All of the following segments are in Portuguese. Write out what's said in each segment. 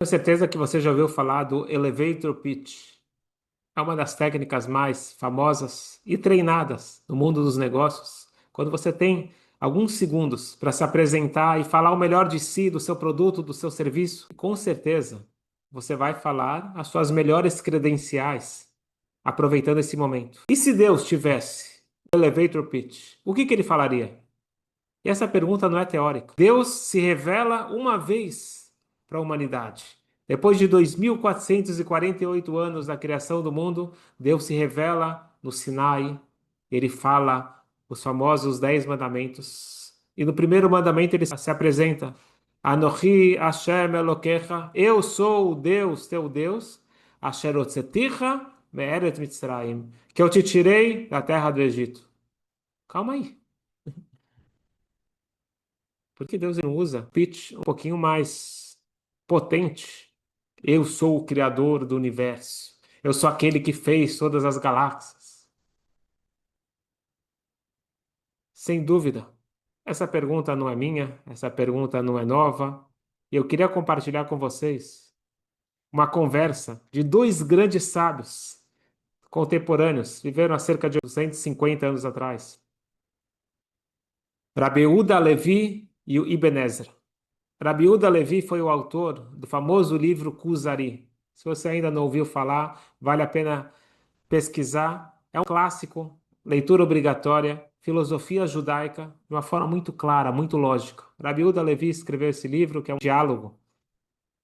Tenho certeza que você já ouviu falar do elevator pitch. É uma das técnicas mais famosas e treinadas no mundo dos negócios. Quando você tem alguns segundos para se apresentar e falar o melhor de si, do seu produto, do seu serviço, com certeza você vai falar as suas melhores credenciais, aproveitando esse momento. E se Deus tivesse um elevator pitch, o que ele falaria? E essa pergunta não é teórica. Deus se revela uma vez para a humanidade. Depois de 2448 anos da criação do mundo, Deus se revela no Sinai. Ele fala os famosos 10 mandamentos. E no primeiro mandamento ele se apresenta: Anochi Hashem Elokecha, eu sou o Deus, teu Deus, Asher hotzeticha me'eret Mitzrayim, que eu te tirei da terra do Egito. Calma aí. Porque Deus não usa pitch um pouquinho mais potente. Eu sou o criador do universo. Eu sou aquele que fez todas as galáxias. Sem dúvida. Essa pergunta não é minha, essa pergunta não é nova. E eu queria compartilhar com vocês uma conversa de dois grandes sábios contemporâneos, viveram há cerca de 250 anos atrás. Rabi Yehuda Levi e o Ibn Ezra. Rabi Yehuda Levi foi o autor do famoso livro Kuzari. Se você ainda não ouviu falar, vale a pena pesquisar. É um clássico, leitura obrigatória, filosofia judaica, de uma forma muito clara, muito lógica. Rabi Yehuda Levi escreveu esse livro, que é um diálogo,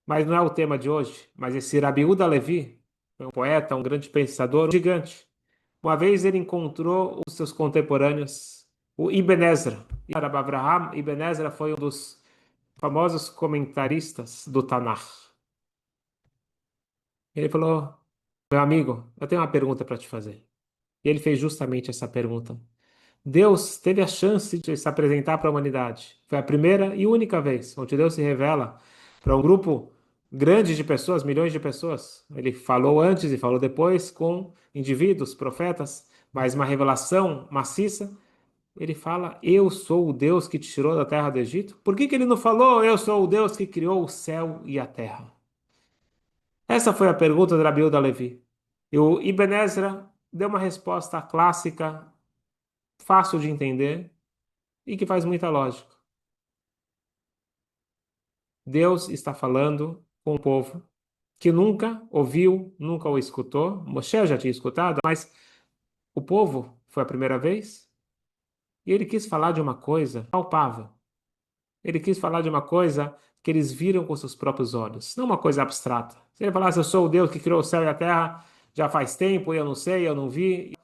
mas não é o tema de hoje. Mas esse Rabi Yehuda Levi foi um poeta, um grande pensador, um gigante. Uma vez ele encontrou os seus contemporâneos, o Ibn Ezra. E Rabbi Avraham Ibn Ezra foi um dos famosos comentaristas do Tanakh. Ele falou: Meu amigo, eu tenho uma pergunta para te fazer. E ele fez justamente essa pergunta. Deus teve a chance de se apresentar para a humanidade. Foi a primeira e única vez onde Deus se revela para um grupo grande de pessoas, milhões de pessoas. Ele falou antes e falou depois com indivíduos, profetas, mas uma revelação maciça. Ele fala: Eu sou o Deus que te tirou da terra do Egito. Por que ele não falou: Eu sou o Deus que criou o céu e a terra? Essa foi a pergunta de Rabi Yehuda Levi. E o Ibn Ezra deu uma resposta clássica, fácil de entender e que faz muita lógica. Deus está falando com o povo que nunca ouviu, nunca o escutou. Moshe já tinha escutado, mas o povo foi a primeira vez e ele quis falar de uma coisa palpável. Ele quis falar de uma coisa que eles viram com seus próprios olhos, não uma coisa abstrata. Se ele falasse, eu sou o Deus que criou o céu e a terra já faz tempo, e eu não sei, eu não vi.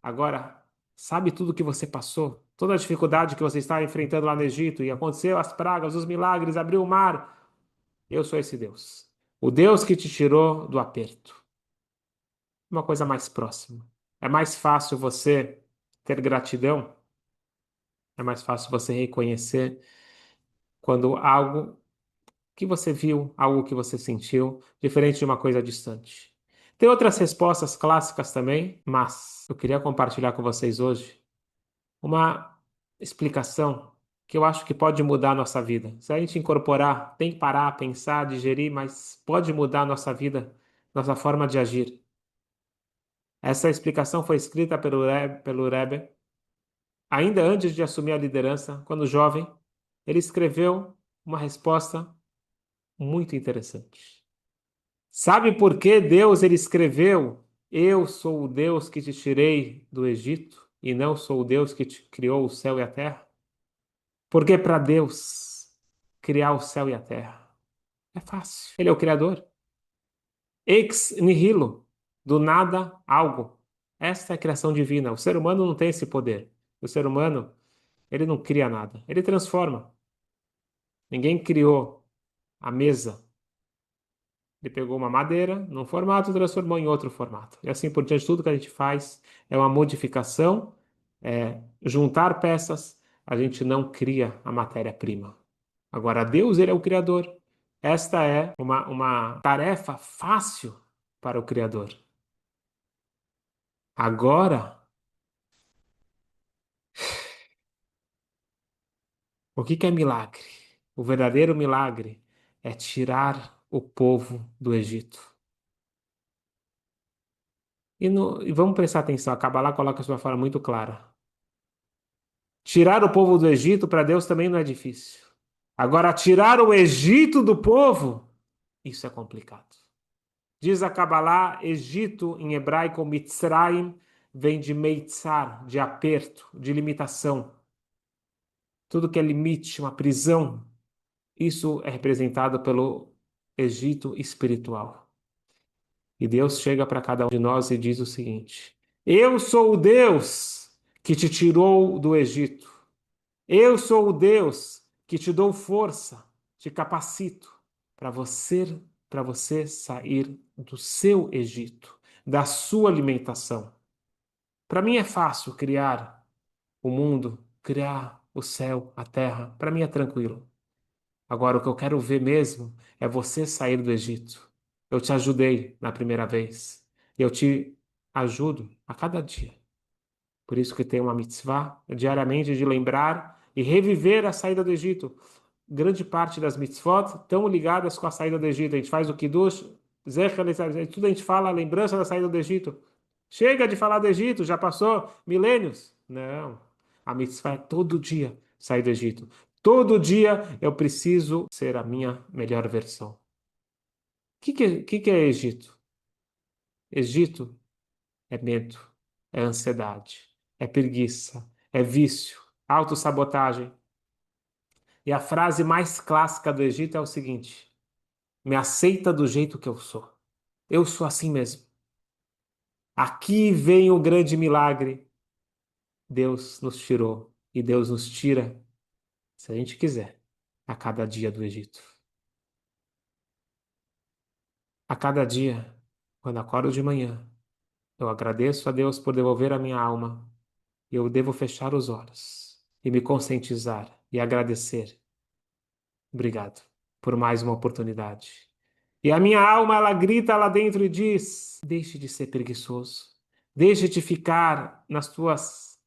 Agora, sabe tudo que você passou? Toda a dificuldade que você está enfrentando lá no Egito, e aconteceu as pragas, os milagres, abriu o mar. Eu sou esse Deus. O Deus que te tirou do aperto. Uma coisa mais próxima. É mais fácil você ter gratidão, é mais fácil você reconhecer quando algo que você viu, algo que você sentiu, diferente de uma coisa distante. Tem outras respostas clássicas também, mas eu queria compartilhar com vocês hoje uma explicação que eu acho que pode mudar a nossa vida. Se a gente incorporar, tem que parar, pensar, digerir, mas pode mudar a nossa vida, nossa forma de agir. Essa explicação foi escrita pelo Rebbe ainda antes de assumir a liderança, quando jovem. Ele escreveu uma resposta muito interessante. Sabe por que Deus ele escreveu: Eu sou o Deus que te tirei do Egito e não sou o Deus que te criou o céu e a terra? Porque para Deus criar o céu e a terra é fácil. Ele é o criador. Ex nihilo, do nada algo. Esta é a criação divina. O ser humano não tem esse poder. O ser humano, ele não cria nada. Ele transforma. Ninguém criou a mesa. Ele pegou uma madeira num formato e transformou em outro formato. E assim por diante, tudo que a gente faz é uma modificação, é juntar peças, a gente não cria a matéria-prima. Agora, Deus, ele é o Criador. Esta é uma tarefa fácil para o Criador. Agora, o que que é milagre? O verdadeiro milagre é tirar o povo do Egito. E vamos prestar atenção, a Kabbalah coloca isso de uma forma muito clara. Tirar o povo do Egito para Deus também não é difícil. Agora, tirar o Egito do povo, isso é complicado. Diz a Kabbalah, Egito em hebraico, Mitzrayim, vem de Meitzar, de aperto, de limitação. Tudo que é limite, uma prisão, isso é representado pelo Egito espiritual. E Deus chega para cada um de nós e diz o seguinte: Eu sou o Deus que te tirou do Egito. Eu sou o Deus que te dou força, te capacito para você sair do seu Egito, da sua alimentação. Para mim é fácil criar o mundo, criar o céu, a terra. Para mim é tranquilo. Agora, o que eu quero ver mesmo é você sair do Egito. Eu te ajudei na primeira vez. Eu te ajudo a cada dia. Por isso que tem uma mitzvah diariamente de lembrar e reviver a saída do Egito. Grande parte das mitzvot estão ligadas com a saída do Egito. A gente faz o Kiddush, Zecher, tudo a gente fala a lembrança da saída do Egito. Chega de falar do Egito, já passou milênios. Não. A mitzvah é todo dia sair do Egito. Todo dia eu preciso ser a minha melhor versão. O que é Egito? Egito é medo, é ansiedade, é preguiça, é vício, autossabotagem. E a frase mais clássica do Egito é o seguinte: me aceita do jeito que eu sou. Eu sou assim mesmo. Aqui vem o grande milagre. Deus nos tirou e Deus nos tira, se a gente quiser, a cada dia do Egito. A cada dia, quando acordo de manhã, eu agradeço a Deus por devolver a minha alma. Eu devo fechar os olhos e me conscientizar e agradecer. Obrigado por mais uma oportunidade. E a minha alma, ela grita lá dentro e diz: deixe de ser preguiçoso. Deixe de ficar nas tuas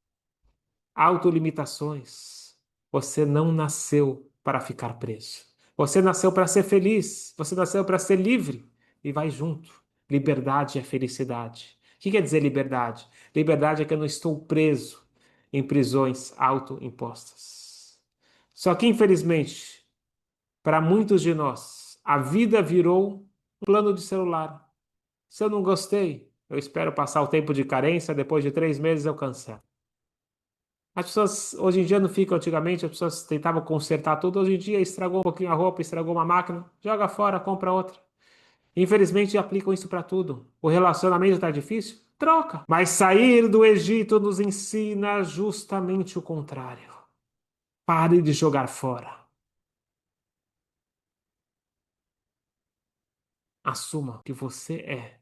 autolimitações. Você não nasceu para ficar preso. Você nasceu para ser feliz. Você nasceu para ser livre. E vai junto. Liberdade é felicidade. O que quer dizer liberdade? Liberdade é que eu não estou preso em prisões autoimpostas. Só que, infelizmente, para muitos de nós, a vida virou um plano de celular. Se eu não gostei, eu espero passar o tempo de carência, depois de 3 meses eu cancelo. As pessoas hoje em dia não ficam, antigamente as pessoas tentavam consertar tudo, hoje em dia estragou um pouquinho a roupa, estragou uma máquina, joga fora, compra outra. Infelizmente aplicam isso para tudo. O relacionamento está difícil? Troca. Mas sair do Egito nos ensina justamente o contrário. Pare de jogar fora. Assuma que você é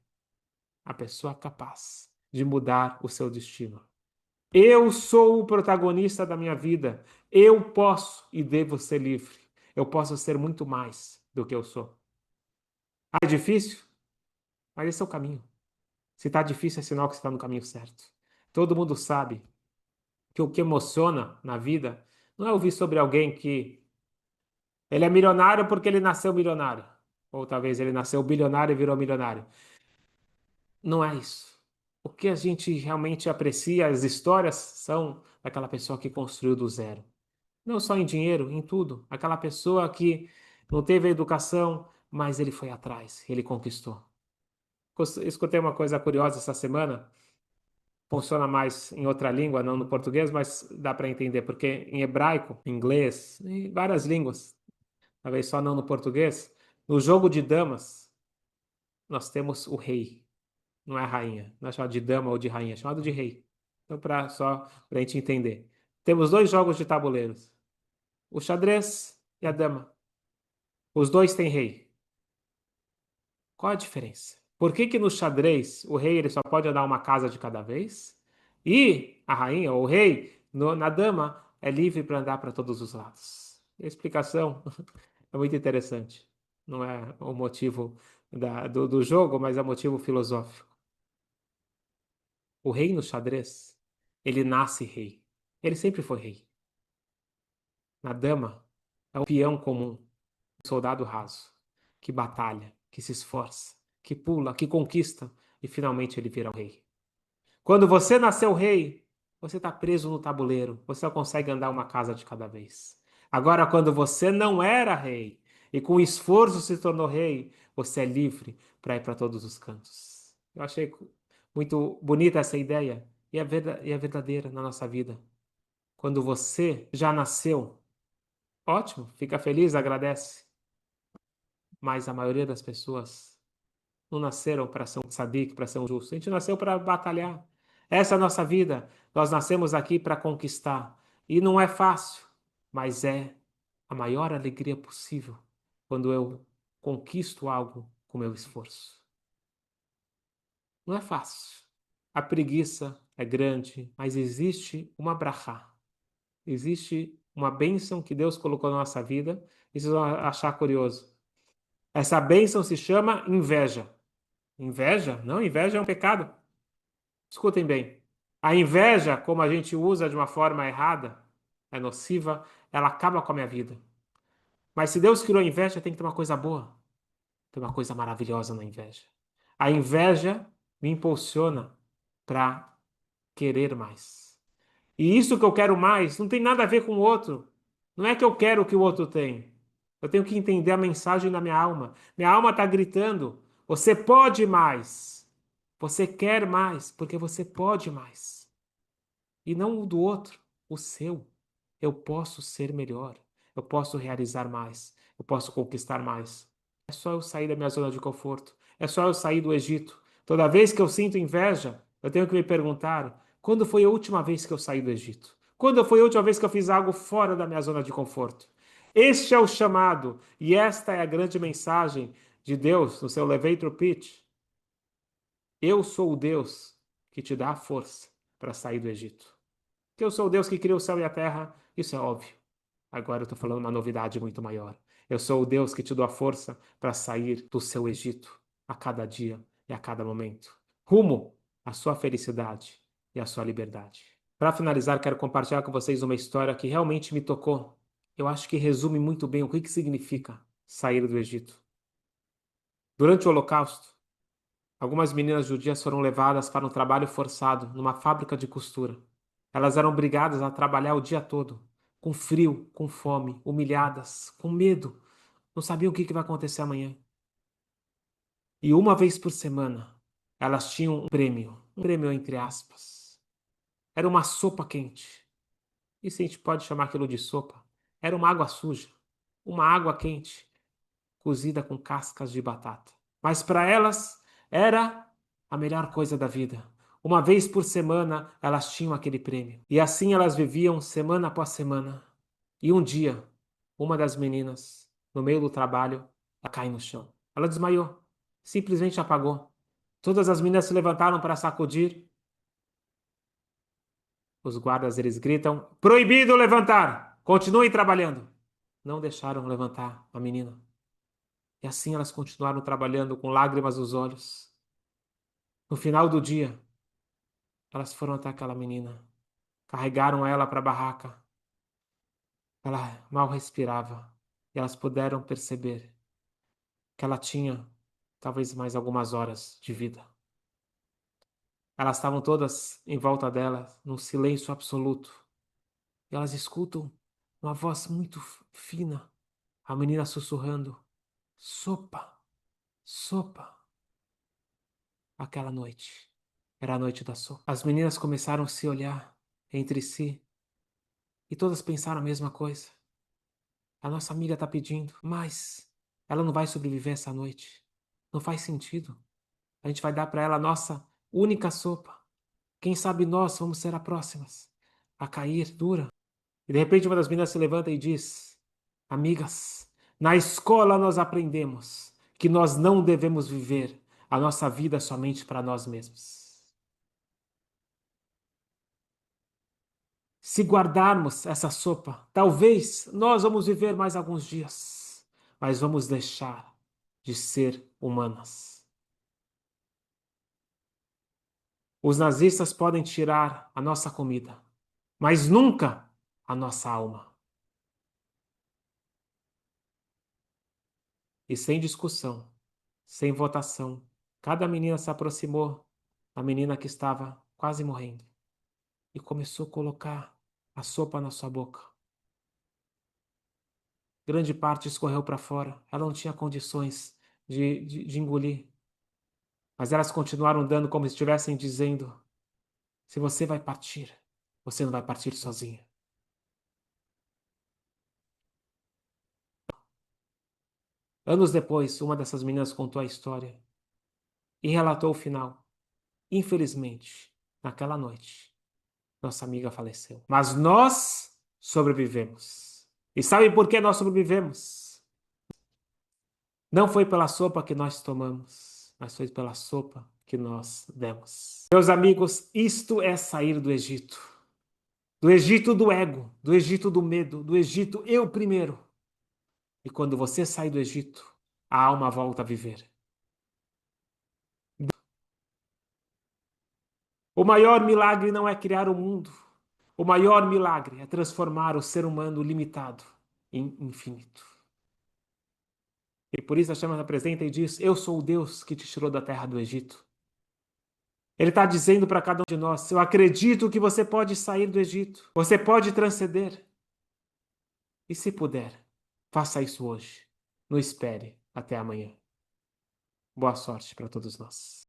a pessoa capaz de mudar o seu destino. Eu sou o protagonista da minha vida. Eu posso e devo ser livre. Eu posso ser muito mais do que eu sou. Ah, é difícil? Mas esse é o caminho. Se está difícil, é sinal que você está no caminho certo. Todo mundo sabe que o que emociona na vida não é ouvir sobre alguém que ele é milionário porque ele nasceu milionário. Ou talvez ele nasceu bilionário e virou milionário. Não é isso. O que a gente realmente aprecia, as histórias, são daquela pessoa que construiu do zero. Não só em dinheiro, em tudo. Aquela pessoa que não teve a educação, mas ele foi atrás, ele conquistou. Escutei uma coisa curiosa essa semana. Funciona mais em outra língua, não no português, mas dá para entender, porque em hebraico, inglês, em várias línguas, talvez só não no português, no jogo de damas, nós temos o rei, não é a rainha. Não é chamado de dama ou de rainha, é chamado de rei. Então, só para a gente entender. Temos dois jogos de tabuleiros: o xadrez e a dama. Os dois têm rei. Qual a diferença? Por que que no xadrez o rei ele só pode andar uma casa de cada vez? E a rainha ou o rei na dama é livre para andar para todos os lados. A explicação é muito interessante. Não é o motivo do jogo, mas é o motivo filosófico. O rei no xadrez, ele nasce rei. Ele sempre foi rei. Na dama, é um peão comum, um soldado raso. que batalha, que se esforça, que pula, que conquista e finalmente ele vira o rei. Quando você nasceu rei, você está preso no tabuleiro, você só consegue andar uma casa de cada vez. Agora, quando você não era rei e com esforço se tornou rei, você é livre para ir para todos os cantos. Eu achei muito bonita essa ideia e é verdadeira na nossa vida. Quando você já nasceu, ótimo, fica feliz, agradece. Mas a maioria das pessoas não nasceram para ser um tzadik, para ser um justo. A gente nasceu para batalhar. Essa é a nossa vida. Nós nascemos aqui para conquistar. E não é fácil, mas é a maior alegria possível quando eu conquisto algo com meu esforço. Não é fácil. A preguiça é grande, mas existe uma brachá. Existe uma bênção que Deus colocou na nossa vida. E vocês vão achar curioso. Essa bênção se chama inveja. Inveja? Não, inveja é um pecado. Escutem bem. A inveja, como a gente usa de uma forma errada, é nociva, ela acaba com a minha vida. Mas se Deus criou a inveja, tem que ter uma coisa boa. Tem uma coisa maravilhosa na inveja. A inveja me impulsiona para querer mais. E isso que eu quero mais não tem nada a ver com o outro. Não é que eu quero o que o outro tem. Eu tenho que entender a mensagem da minha alma. Minha alma está gritando: você pode mais. Você quer mais, porque você pode mais. E não o do outro, o seu. Eu posso ser melhor. Eu posso realizar mais. Eu posso conquistar mais. É só eu sair da minha zona de conforto. É só eu sair do Egito. Toda vez que eu sinto inveja, eu tenho que me perguntar: quando foi a última vez que eu saí do Egito? Quando foi a última vez que eu fiz algo fora da minha zona de conforto? Este é o chamado, e esta é a grande mensagem de Deus no seu elevator pitch. Eu sou o Deus que te dá a força para sair do Egito. Que eu sou o Deus que criou o céu e a terra, isso é óbvio. Agora eu estou falando uma novidade muito maior. Eu sou o Deus que te dou a força para sair do seu Egito a cada dia e a cada momento, rumo à sua felicidade e à sua liberdade. Para finalizar, quero compartilhar com vocês uma história que realmente me tocou. Eu acho que resume muito bem o que significa sair do Egito. Durante o Holocausto, algumas meninas judias foram levadas para um trabalho forçado numa fábrica de costura. Elas eram obrigadas a trabalhar o dia todo, com frio, com fome, humilhadas, com medo. Não sabiam o que vai acontecer amanhã. E uma vez por semana, elas tinham um prêmio entre aspas. Era uma sopa quente. E se a gente pode chamar aquilo de sopa? Era uma água suja, uma água quente, cozida com cascas de batata. Mas para elas era a melhor coisa da vida. Uma vez por semana elas tinham aquele prêmio. E assim elas viviam semana após semana. E um dia, uma das meninas, no meio do trabalho, ela cai no chão. Ela desmaiou. Simplesmente apagou. Todas as meninas se levantaram para sacudir. Os guardas eles gritam: proibido levantar! Continuem trabalhando. Não deixaram levantar a menina. E assim elas continuaram trabalhando com lágrimas nos olhos. No final do dia, elas foram até aquela menina, carregaram ela para a barraca. Ela mal respirava e elas puderam perceber que ela tinha talvez mais algumas horas de vida. Elas estavam todas em volta dela, num silêncio absoluto. E elas escutam uma voz muito fina, a menina sussurrando: sopa, sopa. Aquela noite era a noite da sopa. As meninas começaram a se olhar entre si e todas pensaram a mesma coisa. A nossa amiga está pedindo, mas ela não vai sobreviver essa noite. Não faz sentido. A gente vai dar para ela a nossa única sopa. Quem sabe nós vamos ser as próximas a cair dura. E de repente uma das meninas se levanta e diz: amigas, na escola nós aprendemos que nós não devemos viver a nossa vida somente para nós mesmos. Se guardarmos essa sopa, talvez nós vamos viver mais alguns dias, mas vamos deixar de ser humanas. Os nazistas podem tirar a nossa comida, mas nunca a nossa alma. E sem discussão, sem votação, cada menina se aproximou da menina que estava quase morrendo e começou a colocar a sopa na sua boca. Grande parte escorreu para fora. Ela não tinha condições de engolir. Mas elas continuaram dando como se estivessem dizendo: se você vai partir, você não vai partir sozinha. Anos depois, uma dessas meninas contou a história e relatou o final. Infelizmente, naquela noite, nossa amiga faleceu. Mas nós sobrevivemos. E sabe por que nós sobrevivemos? Não foi pela sopa que nós tomamos, mas foi pela sopa que nós demos. Meus amigos, isto é sair do Egito. Do Egito do ego, do Egito do medo, do Egito eu primeiro. E quando você sai do Egito, a alma volta a viver. O maior milagre não é criar o mundo. O maior milagre é transformar o ser humano limitado em infinito. E por isso a chama apresenta e diz: eu sou o Deus que te tirou da terra do Egito. Ele está dizendo para cada um de nós: eu acredito que você pode sair do Egito, você pode transcender. E se puder, faça isso hoje. Não espere até amanhã. Boa sorte para todos nós.